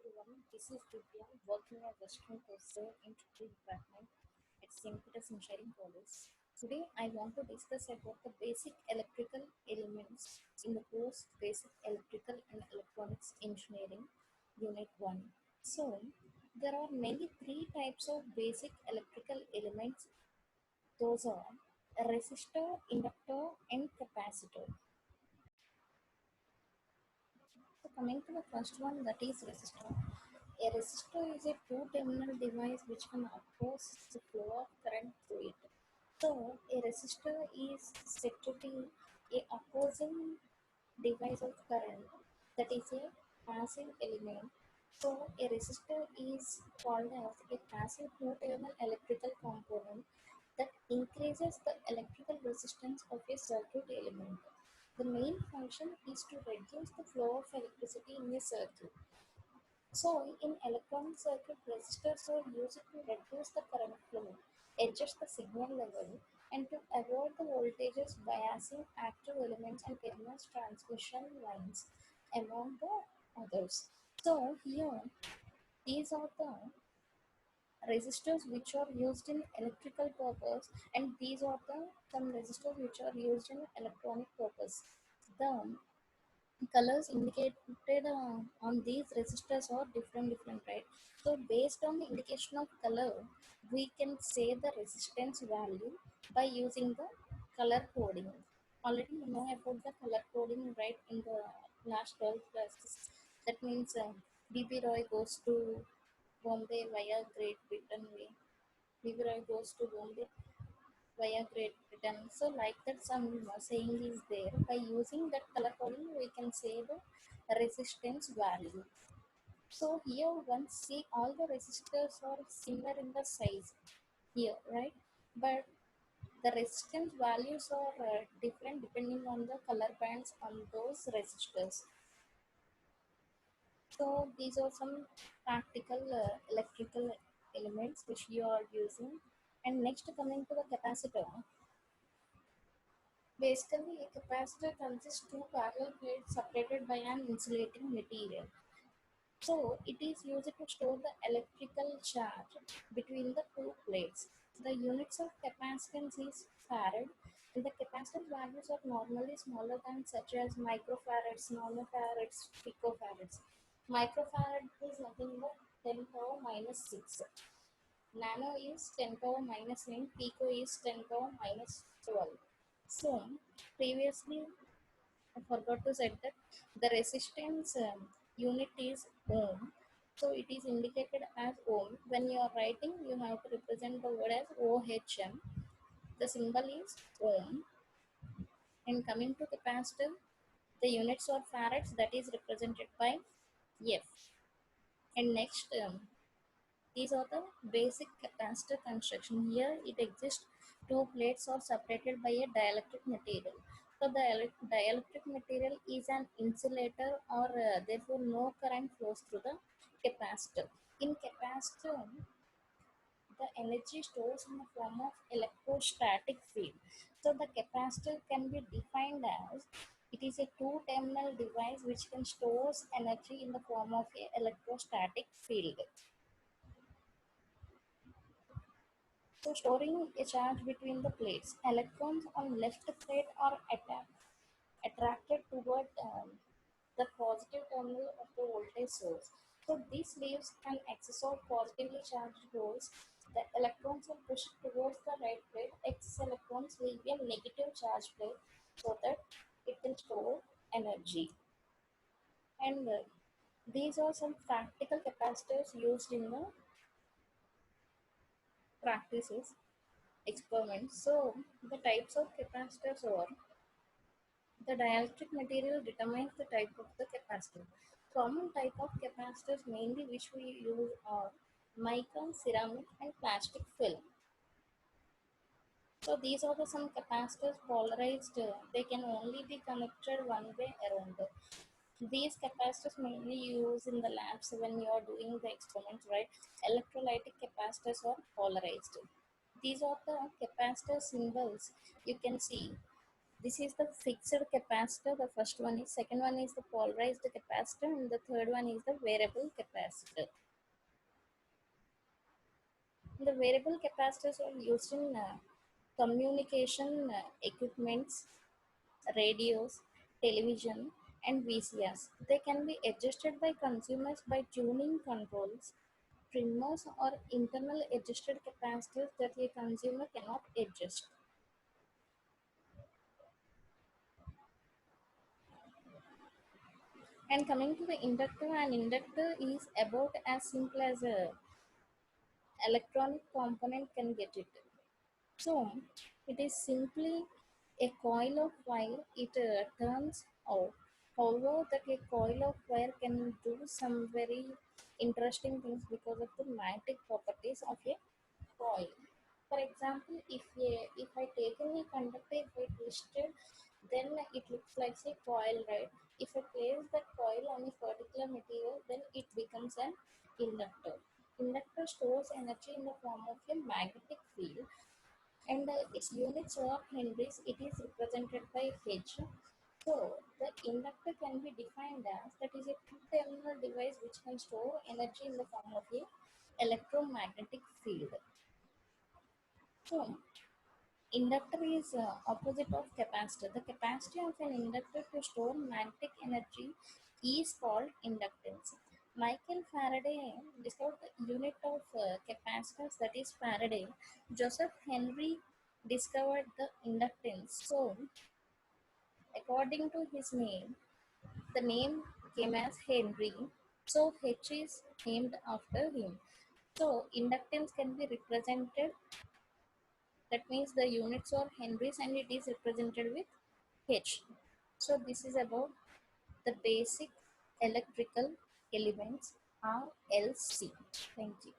everyone. This is Divya working as Western Professor in Triple Department at St. Peter's Engineering College. Today, I want to discuss about the basic electrical elements in the course Basic Electrical and Electronics Engineering, Unit 1. So, there are mainly three types of basic electrical elements. Those are a resistor, inductor, and capacitor. So coming to the first one, that is resistor. A resistor is a two-terminal device which can oppose the flow of current through it. So a resistor is said to be a opposing device of current, that is a passive element. So a resistor is called as a passive two-terminal electrical component that increases the electrical resistance of a circuit element. The main function is to reduce the flow of electricity in a circuit. So, in electronic circuit, resistors are used to reduce the current flow, adjust the signal level, and to avoid the voltages biasing active elements and terminals transmission lines, among the others. So, here, these are the resistors which are used in electrical purpose, and these are the some resistors which are used in electronic purpose. The colors indicated on these resistors are different, right? So based on the indication of color, we can say the resistance value by using the color coding. Already you know about the color coding, right? In the last 12 classes, that means BB Roy goes to Bombay via Great Britain way. BB Roy goes to Bombay via Great Britain. So like that some saying is there. By using that color coding, we can say the resistance value. So here once see all the resistors are similar in the size here, right? But the resistance values are different depending on the color bands on those resistors. So these are some practical electrical elements which you are using. And next coming to the capacitor. Basically, a capacitor consists two parallel plates separated by an insulating material. So, it is used to store the electrical charge between the two plates. The units of capacitance is farad, and the capacitance values are normally smaller than such as microfarads, nanofarads, picofarads. Microfarad is nothing but 10 power minus 6. Nano is 10 power minus 9, pico is 10 power minus 12. So, previously I forgot to say that the resistance unit is ohm. So, it is indicated as ohm. When you are writing, you have to represent the word as OHM. The symbol is ohm. And coming to capacitor, the units are farads, that is represented by F. And next, these are the basic capacitor construction. Here it exists two plates are separated by a dielectric material. So the dielectric material is an insulator or therefore no current flows through the capacitor. In capacitor, the energy stores in the form of electrostatic field. So the capacitor can be defined as it is a two-terminal device which can stores energy in the form of a electrostatic field. So storing a charge between the plates, electrons on left plate are attracted toward the positive terminal of the voltage source. So this leaves an excess of positively charged holes. The electrons are pushed towards the right plate. Excess electrons leave a negative charge plate so that it can store energy. And these are some practical capacitors used in the practices experiments. So the types of capacitors are the dielectric material determines the type of the capacitor. Common type of capacitors mainly which we use are mica, ceramic and plastic film. So these are the some capacitors polarized. They can only be connected one way around. These capacitors mainly used in the labs when you are doing the experiments, right? Electrolytic capacitors are polarized. These are the capacitor symbols you can see. This is the fixed capacitor. The first one is, second one is the polarized capacitor, and the third one is the variable capacitor. The variable capacitors are used in communication equipments, radios, television, and VCRs. They can be adjusted by consumers by tuning controls, trimmers, or internal adjusted capacitors that a consumer cannot adjust. And coming to the inductor, an inductor is about as simple as a electronic component can get it. So it is simply a coil of wire. It turns out. However, that a coil of wire can do some very interesting things because of the magnetic properties of a coil. For example, if I take any conductor, if I twist it, then it looks like a coil, right? If I place that coil on a particular material, then it becomes an inductor. Inductor stores energy in the form of a magnetic field, and its units are henries. It is represented by H. So the inductor can be defined as that is a two-terminal device which can store energy in the form of a electromagnetic field. So inductor is opposite of capacitor. The capacity of an inductor to store magnetic energy is called inductance. Michael Faraday discovered the unit of capacitance, that is Faraday. Joseph Henry discovered the inductance. So, according to his name, the name came as Henry. So, H is named after him. So, inductance can be represented, that means the units are henries and it is represented with H. So this is about the basic electrical elements, RLC. Thank you.